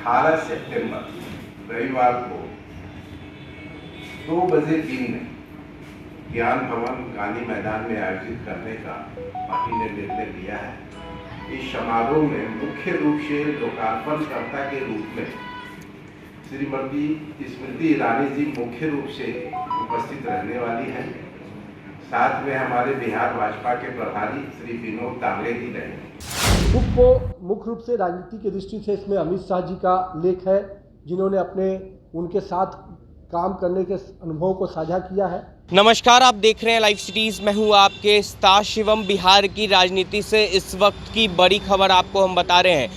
18 सितंबर रविवार को 2 बजे दिन में ज्ञान भवन गांधी मैदान में आयोजित करने का पार्टी ने निर्णय लिया है। इस समारोह में मुख्य रूप से लोकार्पणकर्ता के रूप में श्रीमती स्मृति ईरानी जी मुख्य रूप से उपस्थित रहने वाली हैं। साथ में हमारे बिहार भाजपा के प्रभारी श्री विनोद तांबे जी रहेंगे। बुक को मुख्य रूप से राजनीति की दृष्टि से इसमें अमित शाह जी का लेख है, जिन्होंने उनके साथ काम करने के अनुभव को साझा किया है। नमस्कार, आप देख रहे हैं लाइव सिटीज। मैं हूं आपके स्टार शिवम। बिहार की राजनीति से इस वक्त की बड़ी खबर आपको हम बता रहे हैं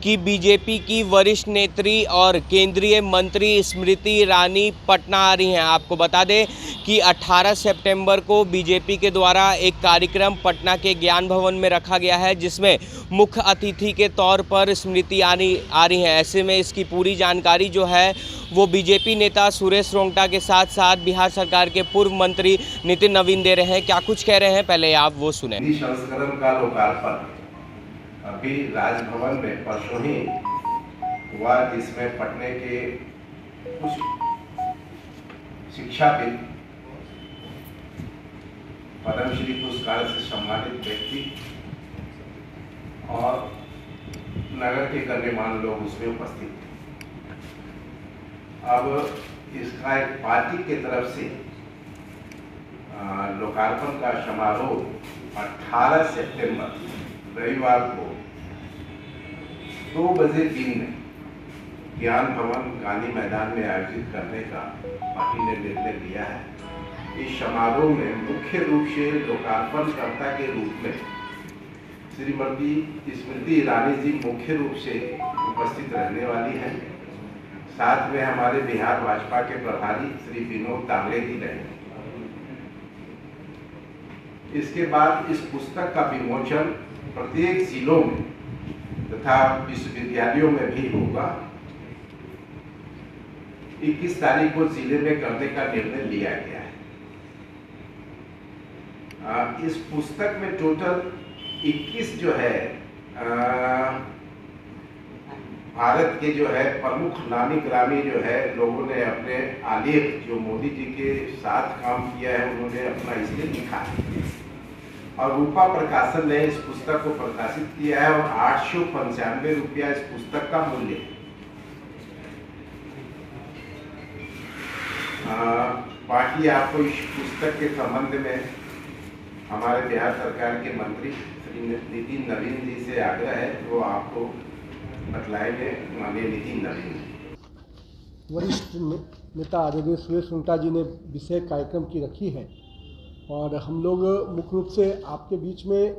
कि बीजेपी की वरिष्ठ नेत्री और केंद्रीय मंत्री स्मृति ईरानी पटना आ रही हैं। आपको बता दें कि 18 सितंबर को बीजेपी के द्वारा एक कार्यक्रम पटना के ज्ञान भवन में रखा गया है, जिसमें मुख्य अतिथि के तौर पर स्मृति ईरानी आ रही हैं। ऐसे में इसकी पूरी जानकारी जो है वो बीजेपी नेता सुरेश रोंगटा के साथ साथ बिहार सरकार के पूर्व मंत्री नितिन नवीन दे रहे हैं। क्या कुछ कह रहे हैं, पहले आप वो सुने। संस्करण का लोकार्पण अभी राजभवन में परसों ही हुआ, जिसमें पटने के कुछ शिक्षाविद, पद्मश्री पुरस्कार से सम्मानित व्यक्ति और नगर के गण्यमान्य लोग उसमें उपस्थित थे। अब इसका एक पार्टी की तरफ से लोकार्पण का समारोह 18 सितंबर रविवार को 2 बजे दिन में ज्ञान भवन गांधी मैदान में आयोजित करने का पार्टी ने निर्णय लिया है। इस समारोह में मुख्य रूप से लोकार्पणकर्ता के रूप में श्रीमती स्मृति ईरानी जी मुख्य रूप से उपस्थित रहने वाली हैं। साथ में हमारे बिहार भाजपा के प्रभारी श्री विनोद तांबे जी रहेंगे। इसके बाद इस पुस्तक का विमोचन प्रत्येक जिलों में तथा विश्वविद्यालयों में भी होगा। 21 तारीख को जिले में करने का निर्णय लिया गया है। इस पुस्तक में टोटल 21 जो है भारत के जो है प्रमुख नामी ग्रामी जो है लोगों ने अपने आलेख जो मोदी जी के साथ काम किया है उन्होंने अपना इसमें लिखा है और रूपा प्रकाशन ने इस पुस्तक को प्रकाशित किया है और 895 रुपया इस पुस्तक का मूल्य है। बाकी आपको इस पुस्तक के संबंध में हमारे बिहार सरकार के मंत्री श्री नितिन नवीन जी से आग्रह है, वो आपको बतलाएंगे। माननीय नितिन नवीन वरिष्ठ नेता आदरणीय सुरेश रोंगटा जी ने विषय कार्यक्रम की रखी है और हम लोग मुख्य रूप से आपके बीच में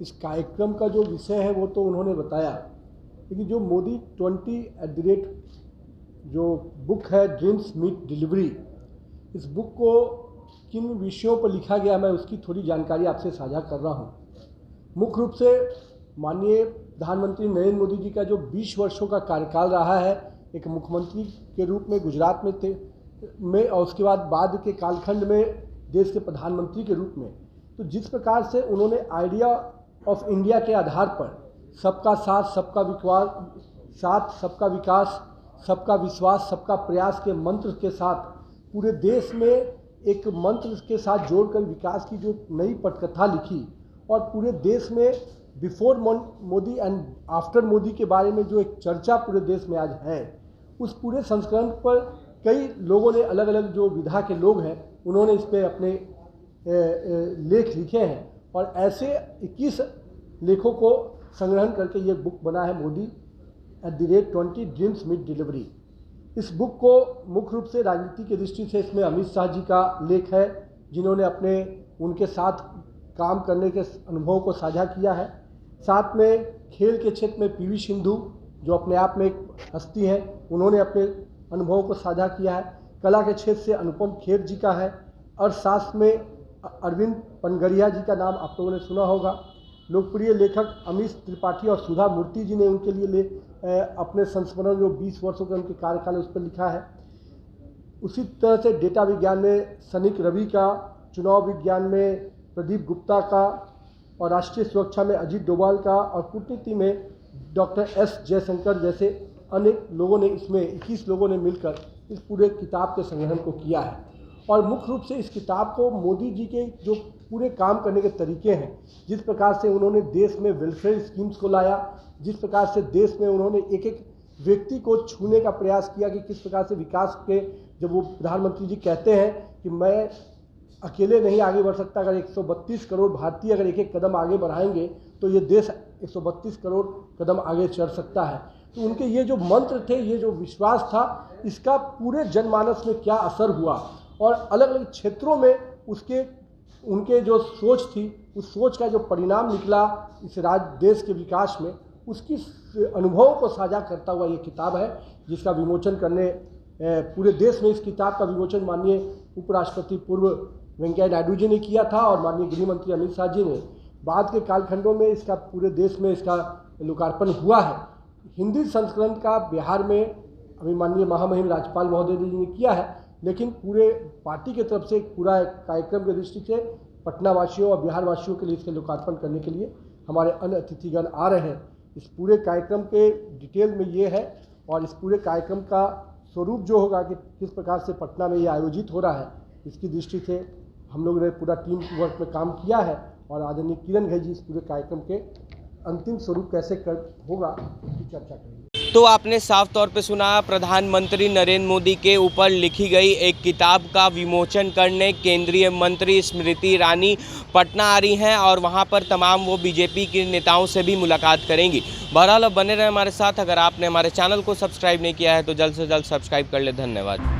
इस कार्यक्रम का जो विषय है वो तो उन्होंने बताया, लेकिन जो मोदी 20 जो बुक है ड्रीम्स मीट डिलीवरी, इस बुक को किन विषयों पर लिखा गया मैं उसकी थोड़ी जानकारी आपसे साझा कर रहा हूँ। मुख्य रूप से माननीय प्रधानमंत्री नरेंद्र मोदी जी का जो 20 वर्षों का कार्यकाल रहा है, एक मुख्यमंत्री के रूप में गुजरात में थे और उसके बाद के कालखंड में देश के प्रधानमंत्री के रूप में, तो जिस प्रकार से उन्होंने आइडिया ऑफ इंडिया के आधार पर सबका साथ सबका विकास सबका विश्वास सबका प्रयास के मंत्र के साथ पूरे देश में एक मंत्र के साथ जोड़कर विकास की जो नई पटकथा लिखी और पूरे देश में before Modi and after Modi के बारे में जो एक चर्चा पूरे देश में आज है, उस पूरे संस्करण पर कई लोगों ने अलग अलग जो विधा के लोग हैं उन्होंने इस पर अपने लेख लिखे हैं और ऐसे 21 लेखों को संग्रहण करके ये बुक बना है मोदी @20 ड्रीम्स मीट डिलीवरी। इस बुक को मुख्य रूप से राजनीति की दृष्टि से इसमें अमित शाह जी का लेख है, जिन्होंने उनके साथ काम करने के अनुभव को साझा किया है। साथ में खेल के क्षेत्र में PV सिंधु जो अपने आप में एक हस्ती हैं, उन्होंने अपने अनुभव को साझा किया है। कला के क्षेत्र से अनुपम खेर जी का है और साथ में अरविंद पनगड़िया जी का नाम आप लोगों ने सुना होगा। लोकप्रिय लेखक अमीश त्रिपाठी और सुधा मूर्ति जी ने उनके लिए अपने संस्मरण जो 20 वर्षों के उनके कार्यकाल है उस पर लिखा है। उसी तरह से डेटा विज्ञान में सनिक रवि का, चुनाव विज्ञान में प्रदीप गुप्ता का और राष्ट्रीय सुरक्षा में अजीत डोभाल का और कूटनीति में डॉक्टर S जयशंकर जैसे अन्य लोगों ने इसमें 21 लोगों ने मिलकर इस पूरे किताब के संग्रहण को किया है। और मुख्य रूप से इस किताब को मोदी जी के जो पूरे काम करने के तरीके हैं, जिस प्रकार से उन्होंने देश में वेलफेयर स्कीम्स को लाया, जिस प्रकार से देश में उन्होंने एक एक व्यक्ति को छूने का प्रयास किया कि किस प्रकार से विकास के, जब वो प्रधानमंत्री जी कहते हैं कि मैं अकेले नहीं आगे बढ़ सकता, अगर 132 करोड़ भारतीय अगर एक एक कदम आगे बढ़ाएंगे तो ये देश 132 करोड़ कदम आगे चढ़ सकता है। तो उनके ये जो मंत्र थे, ये जो विश्वास था, इसका पूरे जनमानस में क्या असर हुआ और अलग अलग क्षेत्रों में उनके जो सोच थी, उस सोच का जो परिणाम निकला इस देश के विकास में, उसकी अनुभवों को साझा करता हुआ ये किताब है, जिसका विमोचन करने पूरे देश में इस किताब का विमोचन माननीय उपराष्ट्रपति पूर्व वेंकैया नायडू जी ने किया था और माननीय गृह मंत्री अमित शाह जी ने बाद के कालखंडों में इसका पूरे देश में इसका लोकार्पण हुआ है। हिंदी संस्करण का बिहार में अभी माननीय महामहिम राज्यपाल महोदय जी ने किया है, लेकिन पूरे पार्टी की तरफ से एक पूरा कार्यक्रम की दृष्टि से पटना वासियों और बिहार वासियों के लिए इसके लोकार्पण करने के लिए हमारे अन्य अतिथिगण आ रहे हैं। इस पूरे कार्यक्रम के डिटेल में ये है और इस पूरे कार्यक्रम का स्वरूप जो होगा कि किस प्रकार से पटना में ये आयोजित हो रहा है, इसकी दृष्टि से हम लोगों ने पूरा टीम वर्क में काम किया है और आदरणीय किरण घई जी इस पूरे कार्यक्रम के अंतिम स्वरूप कैसे होगा इसकी चर्चा करेंगे। तो आपने साफ तौर पे सुना, प्रधानमंत्री नरेंद्र मोदी के ऊपर लिखी गई एक किताब का विमोचन करने केंद्रीय मंत्री स्मृति ईरानी पटना आ रही हैं और वहां पर तमाम वो बीजेपी के नेताओं से भी मुलाकात करेंगी। बहरहाल अब बने रहे हमारे साथ। अगर आपने हमारे चैनल को सब्सक्राइब नहीं किया है तो जल्द से जल्द सब्सक्राइब कर ले। धन्यवाद।